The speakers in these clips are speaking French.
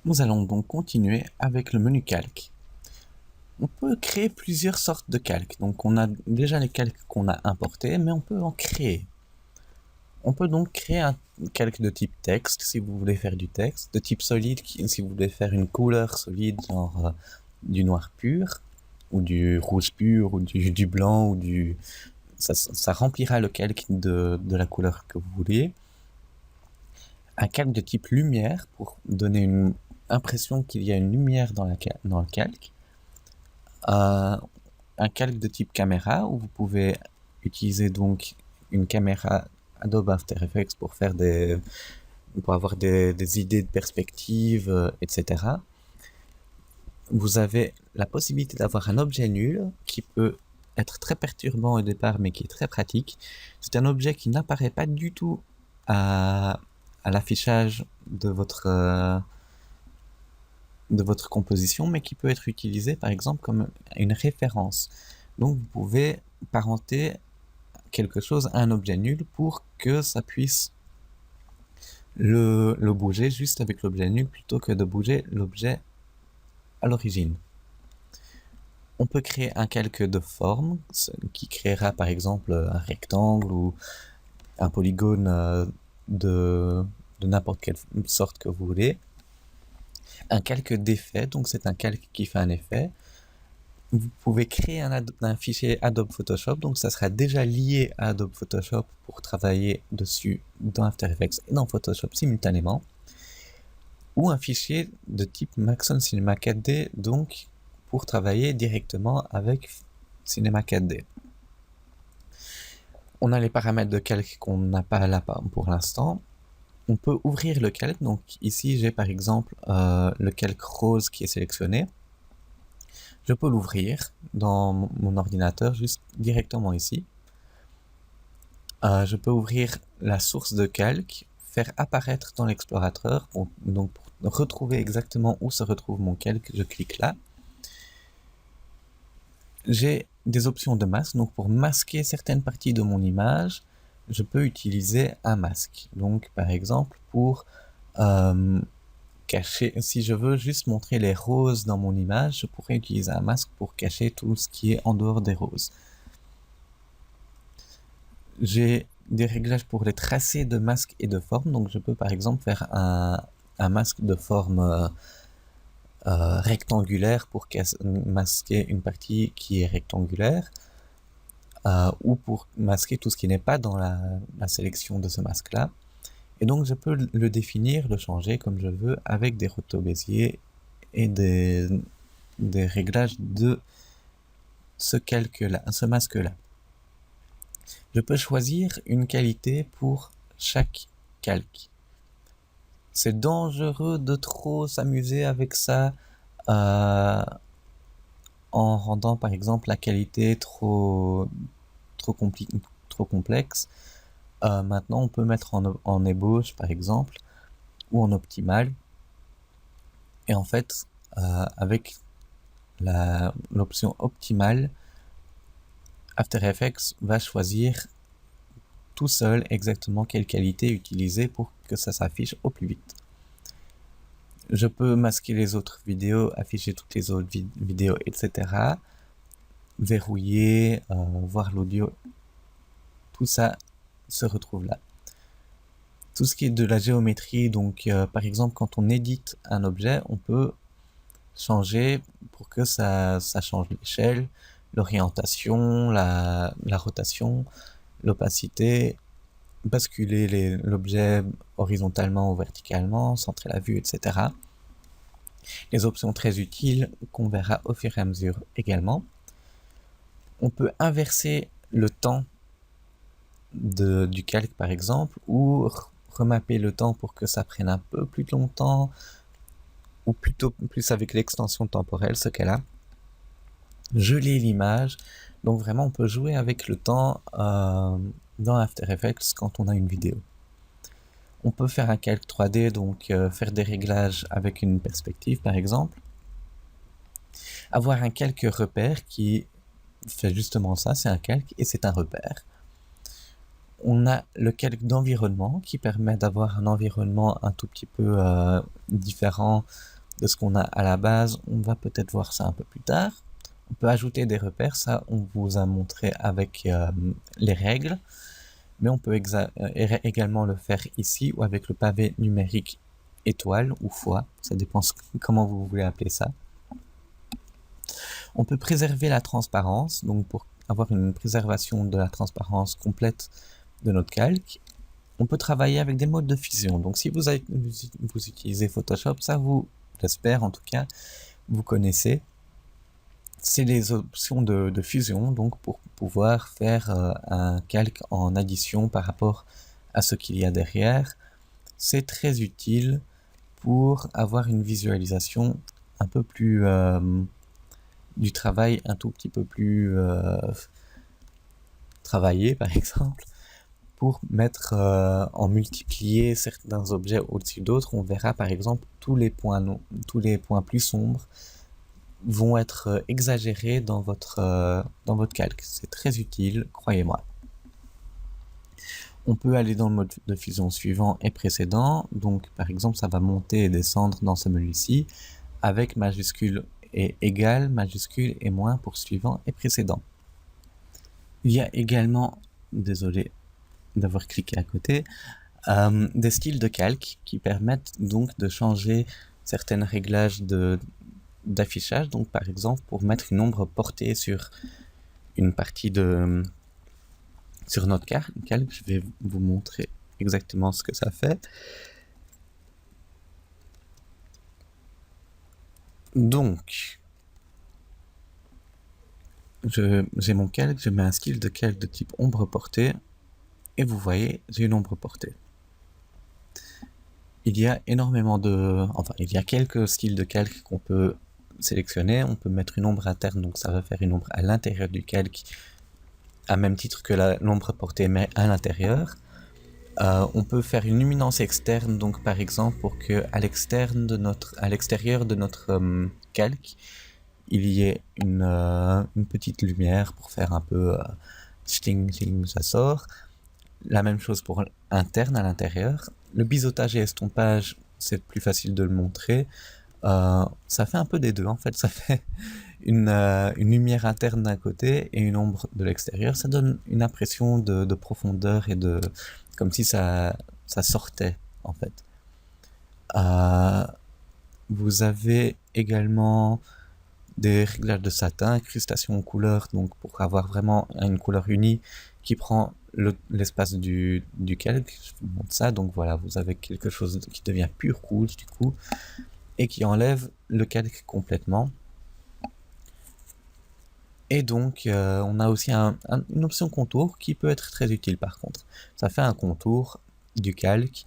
Nous allons donc continuer avec le menu calque. On peut créer plusieurs sortes de calques. Donc on a déjà les calques qu'on a importés, mais on peut en créer. On peut donc créer un calque de type texte si vous voulez faire du texte, de type solide si vous voulez faire une couleur solide, genre du noir pur, ou du rouge pur, ou du blanc, ou du... Ça remplira le calque de la couleur que vous voulez. Un calque de type lumière pour donner une impression qu'il y a une lumière dans le calque. Un calque de type caméra où vous pouvez utiliser donc une caméra Adobe After Effects pour avoir des idées de perspective, etc. Vous avez la possibilité d'avoir un objet nul qui peut être très perturbant au départ mais qui est très pratique. C'est un objet qui n'apparaît pas du tout à l'affichage de votre composition, mais qui peut être utilisé par exemple comme une référence. Donc vous pouvez parenter quelque chose à un objet nul pour que ça puisse le bouger juste avec l'objet nul plutôt que de bouger l'objet à l'origine. On peut créer un calque de forme qui créera par exemple un rectangle ou un polygone de n'importe quelle sorte que vous voulez. Un calque d'effet, donc c'est un calque qui fait un effet. Vous pouvez créer un fichier Adobe Photoshop, donc ça sera déjà lié à Adobe Photoshop pour travailler dessus dans After Effects et dans Photoshop simultanément. Ou un fichier de type Maxon Cinema 4D, donc pour travailler directement avec Cinema 4D. On a les paramètres de calque qu'on n'a pas là pour l'instant. On peut ouvrir le calque, donc ici j'ai par exemple le calque rose qui est sélectionné. Je peux l'ouvrir dans mon ordinateur juste directement ici. Je peux ouvrir la source de calque, faire apparaître dans l'explorateur. Donc pour retrouver exactement où se retrouve mon calque, je clique là. J'ai des options de masque, donc pour masquer certaines parties de mon image, je peux utiliser un masque. Donc par exemple pour cacher, si je veux juste montrer les roses dans mon image, je pourrais utiliser un masque pour cacher tout ce qui est en dehors des roses. J'ai des réglages pour les tracés de masques et de formes, donc je peux par exemple faire un masque de forme rectangulaire pour masquer une partie qui est rectangulaire, ou pour masquer tout ce qui n'est pas dans la sélection de ce masque-là. Et donc je peux le définir, le changer comme je veux avec des retours Bézier et des réglages de ce masque-là. Je peux choisir une qualité pour chaque calque. C'est dangereux de trop s'amuser avec ça en rendant par exemple la qualité trop complexe. Maintenant on peut mettre en ébauche par exemple ou en optimal, et en fait avec l'option optimale, After Effects va choisir tout seul exactement quelle qualité utiliser pour que ça s'affiche au plus vite. Je peux masquer les autres vidéos, afficher toutes les autres vidéos, etc. Verrouiller, voir l'audio, tout ça se retrouve là. Tout ce qui est de la géométrie, donc par exemple quand on édite un objet, on peut changer pour que ça change l'échelle, l'orientation, la rotation, l'opacité, basculer l'objet horizontalement ou verticalement, centrer la vue, etc. Les options très utiles qu'on verra au fur et à mesure également. On peut inverser le temps du calque par exemple, ou remapper le temps pour que ça prenne un peu plus longtemps, ou plutôt plus avec l'extension temporelle, ce qu'elle a. Geler l'image, donc vraiment on peut jouer avec le temps dans After Effects quand on a une vidéo. On peut faire un calque 3D, donc faire des réglages avec une perspective par exemple. Avoir un calque repère qui fait justement ça, c'est un calque et c'est un repère. On a le calque d'environnement qui permet d'avoir un environnement un tout petit peu différent de ce qu'on a à la base. On va peut-être voir ça un peu plus tard. On peut ajouter des repères, ça on vous a montré avec les règles, mais on peut également le faire ici ou avec le pavé numérique étoile ou fois, ça dépend comment vous voulez appeler ça. On peut préserver la transparence, donc pour avoir une préservation de la transparence complète de notre calque. On peut travailler avec des modes de fusion, donc si vous utilisez Photoshop, ça j'espère en tout cas, vous connaissez. C'est les options de fusion, donc pour pouvoir faire un calque en addition par rapport à ce qu'il y a derrière. C'est très utile pour avoir une visualisation un peu plus du travail un tout petit peu plus travaillé, par exemple, pour mettre en multiplier certains objets au-dessus d'autres. On verra par exemple tous les points plus sombres vont être exagérés dans votre calque. C'est très utile, croyez-moi. On peut aller dans le mode de fusion suivant et précédent. Donc par exemple, ça va monter et descendre dans ce menu-ci avec majuscule et égal, majuscule et moins pour suivant et précédent. Il y a également, désolé d'avoir cliqué à côté, des styles de calque qui permettent donc de changer certains réglages d'affichage. Donc par exemple, pour mettre une ombre portée sur une partie sur notre calque, je vais vous montrer exactement ce que ça fait. Donc, j'ai mon calque, je mets un style de calque de type ombre portée, et vous voyez, j'ai une ombre portée. Il y a il y a quelques styles de calque qu'on peut sélectionner. On peut mettre une ombre interne, donc ça va faire une ombre à l'intérieur du calque, à même titre que l'ombre portée, mais à l'intérieur. On peut faire une luminance externe, donc par exemple pour que à l'extérieur de notre calque, il y ait une petite lumière pour faire un peu chling chling, ça sort. La même chose pour interne à l'intérieur. Le biseautage et estompage, c'est plus facile de le montrer. Ça fait un peu des deux en fait. Ça fait une lumière interne d'un côté et une ombre de l'extérieur. Ça donne une impression de profondeur et comme si ça sortait en fait. Vous avez également des réglages de satin, incrustation en couleur, donc pour avoir vraiment une couleur unie qui prend l'espace du calque. Je vous montre ça, donc voilà, vous avez quelque chose qui devient pur rouge du coup, et qui enlève le calque complètement. Et donc on a aussi une option contour qui peut être très utile par contre. Ça fait un contour du calque.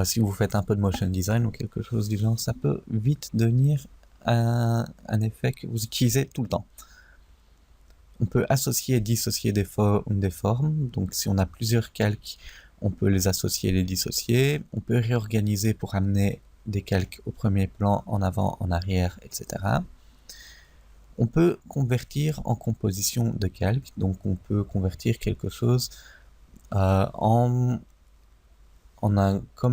Si vous faites un peu de motion design ou quelque chose du genre, ça peut vite devenir un effet que vous utilisez tout le temps. On peut associer et dissocier des formes. Donc si on a plusieurs calques, on peut les associer et les dissocier. On peut réorganiser pour amener des calques au premier plan, en avant, en arrière, etc. On peut convertir en composition de calques. Donc on peut convertir quelque chose comme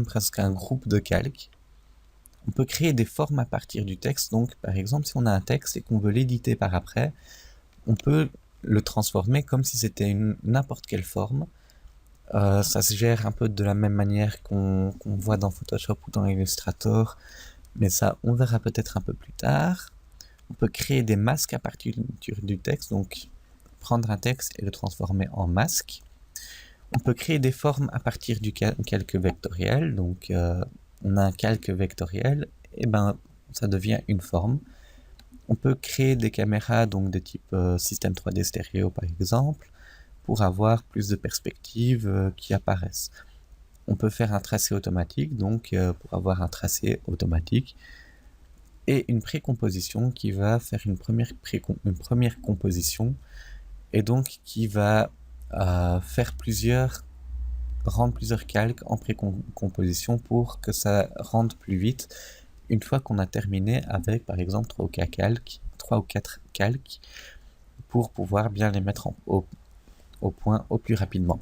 presque un groupe de calques. On peut créer des formes à partir du texte. Donc par exemple, si on a un texte et qu'on veut l'éditer par après, on peut le transformer comme si c'était n'importe quelle forme. Ça se gère un peu de la même manière qu'on voit dans Photoshop ou dans Illustrator, mais ça on verra peut-être un peu plus tard. On peut créer des masques à partir du texte, donc prendre un texte et le transformer en masque. On peut créer des formes à partir du calque vectoriel, donc on a un calque vectoriel, et ça devient une forme. On peut créer des caméras, donc de type système 3D stéréo par exemple, pour avoir plus de perspectives qui apparaissent. On peut faire un tracé automatique, donc pour avoir un tracé automatique, et une précomposition qui va faire une première composition, et donc qui va rendre plusieurs calques en précomposition pour que ça rende plus vite une fois qu'on a terminé avec par exemple 3 ou 4 calques pour pouvoir bien les mettre au point au plus rapidement.